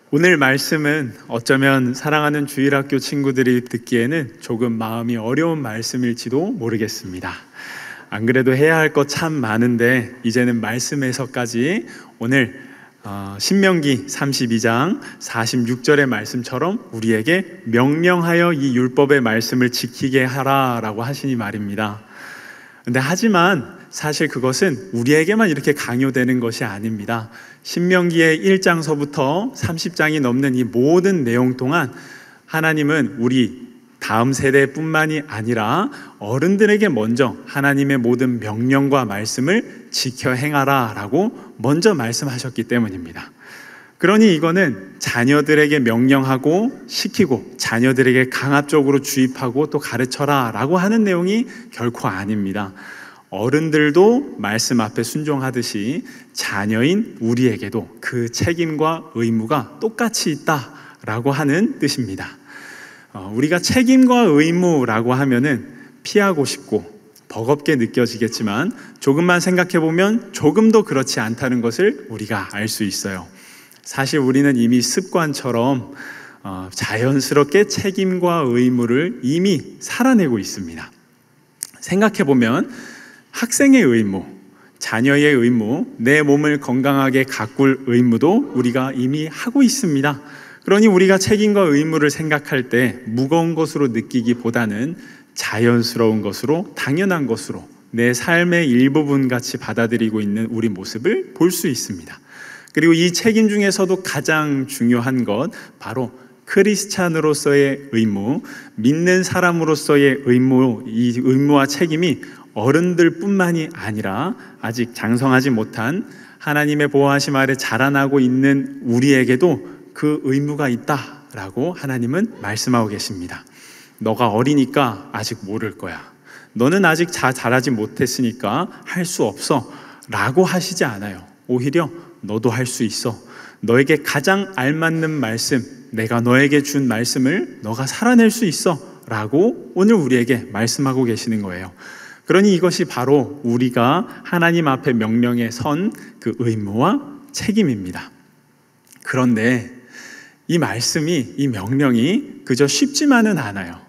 오늘 말씀은 어쩌면 사랑하는 주일학교 친구들이 듣기에는 조금 마음이 어려운 말씀일지도 모르겠습니다. 안 그래도 해야 할 것 참 많은데 이제는 말씀에서까지 오늘 신명기 32장 46절의 말씀처럼 우리에게 명령하여 이 율법의 말씀을 지키게 하라라고 하시니 말입니다. 근데 하지만 사실 그것은 우리에게만 이렇게 강요되는 것이 아닙니다. 신명기의 1장서부터 30장이 넘는 이 모든 내용 동안 하나님은 우리 다음 세대뿐만이 아니라 어른들에게 먼저 하나님의 모든 명령과 말씀을 지켜 행하라 라고 먼저 말씀하셨기 때문입니다. 그러니 이거는 자녀들에게 명령하고 시키고 자녀들에게 강압적으로 주입하고 또 가르쳐라 라고 하는 내용이 결코 아닙니다. 어른들도 말씀 앞에 순종하듯이 자녀인 우리에게도 그 책임과 의무가 똑같이 있다라고 하는 뜻입니다. 우리가 책임과 의무라고 하면은 피하고 싶고 버겁게 느껴지겠지만 조금만 생각해 보면 조금도 그렇지 않다는 것을 우리가 알 수 있어요. 사실 우리는 이미 습관처럼 자연스럽게 책임과 의무를 이미 살아내고 있습니다. 생각해 보면 학생의 의무, 자녀의 의무, 내 몸을 건강하게 가꿀 의무도 우리가 이미 하고 있습니다. 그러니 우리가 책임과 의무를 생각할 때 무거운 것으로 느끼기보다는 자연스러운 것으로, 당연한 것으로 내 삶의 일부분 같이 받아들이고 있는 우리 모습을 볼 수 있습니다. 그리고 이 책임 중에서도 가장 중요한 것 바로 크리스찬으로서의 의무, 믿는 사람으로서의 의무, 이 의무와 책임이 어른들뿐만이 아니라 아직 장성하지 못한 하나님의 보호하심 아래 자라나고 있는 우리에게도 그 의무가 있다라고 하나님은 말씀하고 계십니다. 너가 어리니까 아직 모를 거야. 너는 아직 자라지 못했으니까 할 수 없어 라고 하시지 않아요. 오히려 너도 할 수 있어. 너에게 가장 알맞는 말씀, 내가 너에게 준 말씀을 너가 살아낼 수 있어 라고 오늘 우리에게 말씀하고 계시는 거예요. 그러니 이것이 바로 우리가 하나님 앞에 명령에 선 그 의무와 책임입니다. 그런데 이 말씀이, 이 명령이 그저 쉽지만은 않아요.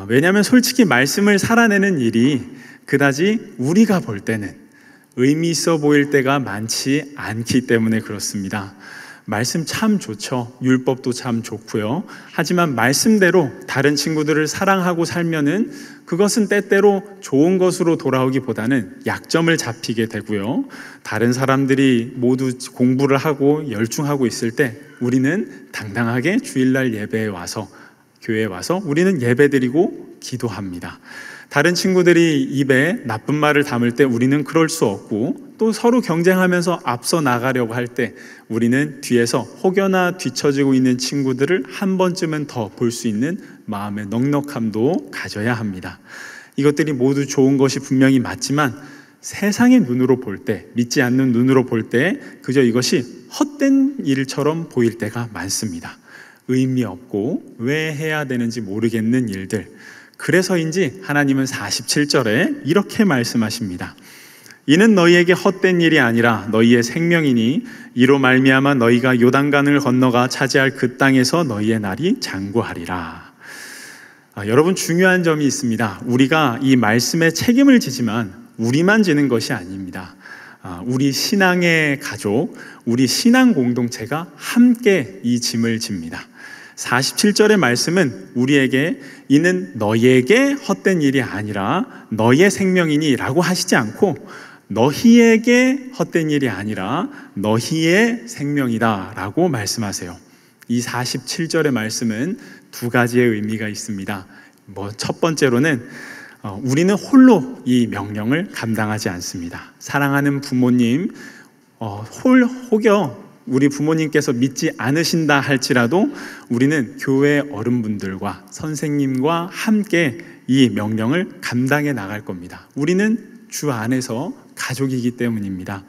왜냐하면 솔직히 말씀을 살아내는 일이 그다지 우리가 볼 때는 의미 있어 보일 때가 많지 않기 때문에 그렇습니다. 말씀 참 좋죠. 율법도 참 좋고요. 하지만 말씀대로 다른 친구들을 사랑하고 살면은 그것은 때때로 좋은 것으로 돌아오기보다는 약점을 잡히게 되고요. 다른 사람들이 모두 공부를 하고 열중하고 있을 때 우리는 당당하게 주일날 예배에 와서, 교회에 와서 우리는 예배드리고 기도합니다. 다른 친구들이 입에 나쁜 말을 담을 때 우리는 그럴 수 없고, 또 서로 경쟁하면서 앞서 나가려고 할 때 우리는 뒤에서 혹여나 뒤처지고 있는 친구들을 한 번쯤은 더 볼 수 있는 마음의 넉넉함도 가져야 합니다. 이것들이 모두 좋은 것이 분명히 맞지만 세상의 눈으로 볼 때, 믿지 않는 눈으로 볼 때 그저 이것이 헛된 일처럼 보일 때가 많습니다. 의미 없고 왜 해야 되는지 모르겠는 일들. 그래서인지 하나님은 47절에 이렇게 말씀하십니다. 이는 너희에게 헛된 일이 아니라 너희의 생명이니 이로 말미암아 너희가 요단강을 건너가 차지할 그 땅에서 너희의 날이 장구하리라. 여러분, 중요한 점이 있습니다. 우리가 이 말씀에 책임을 지지만 우리만 지는 것이 아닙니다. 우리 신앙의 가족, 우리 신앙 공동체가 함께 이 짐을 집니다. 47절의 말씀은 우리에게 이는 너희에게 헛된 일이 아니라 너희의 생명이니 라고 하시지 않고 너희에게 헛된 일이 아니라 너희의 생명이다 라고 말씀하세요. 이 47절의 말씀은 두 가지의 의미가 있습니다. 첫 번째로는 우리는 홀로 이 명령을 감당하지 않습니다. 사랑하는 부모님, 혹여 우리 부모님께서 믿지 않으신다 할지라도 우리는 교회 어른분들과 선생님과 함께 이 명령을 감당해 나갈 겁니다. 우리는 주 안에서 가족이기 때문입니다.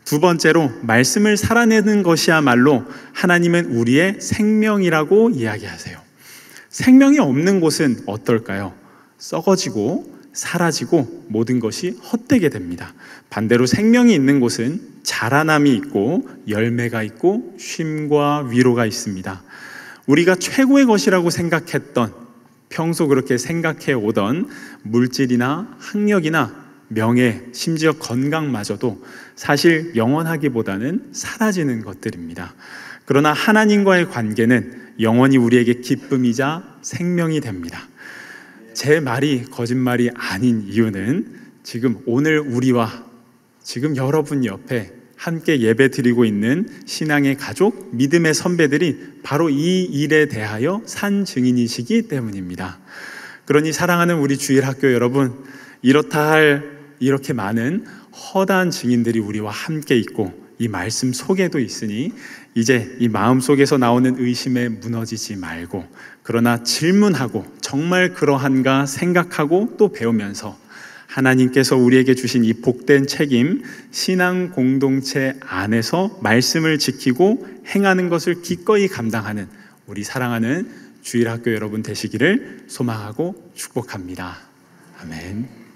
두 번째로 말씀을 살아내는 것이야말로 하나님은 우리의 생명이라고 이야기하세요. 생명이 없는 곳은 어떨까요? 썩어지고 사라지고 모든 것이 헛되게 됩니다. 반대로 생명이 있는 곳은 자라남이 있고 열매가 있고 쉼과 위로가 있습니다. 우리가 최고의 것이라고 생각했던, 평소 그렇게 생각해 오던 물질이나 학력이나 명예, 심지어 건강마저도 사실 영원하기보다는 사라지는 것들입니다. 그러나 하나님과의 관계는 영원히 우리에게 기쁨이자 생명이 됩니다. 제 말이 거짓말이 아닌 이유는 지금 오늘 우리와 지금 여러분 옆에 함께 예배 드리고 있는 신앙의 가족, 믿음의 선배들이 바로 이 일에 대하여 산 증인이시기 때문입니다. 그러니 사랑하는 우리 주일학교 여러분, 이렇다 할 이렇게 많은 허다한 증인들이 우리와 함께 있고 이 말씀 속에도 있으니 이제 이 마음 속에서 나오는 의심에 무너지지 말고, 그러나 질문하고 정말 그러한가 생각하고 또 배우면서 하나님께서 우리에게 주신 이 복된 책임, 신앙 공동체 안에서 말씀을 지키고 행하는 것을 기꺼이 감당하는 우리 사랑하는 주일학교 여러분 되시기를 소망하고 축복합니다. 아멘.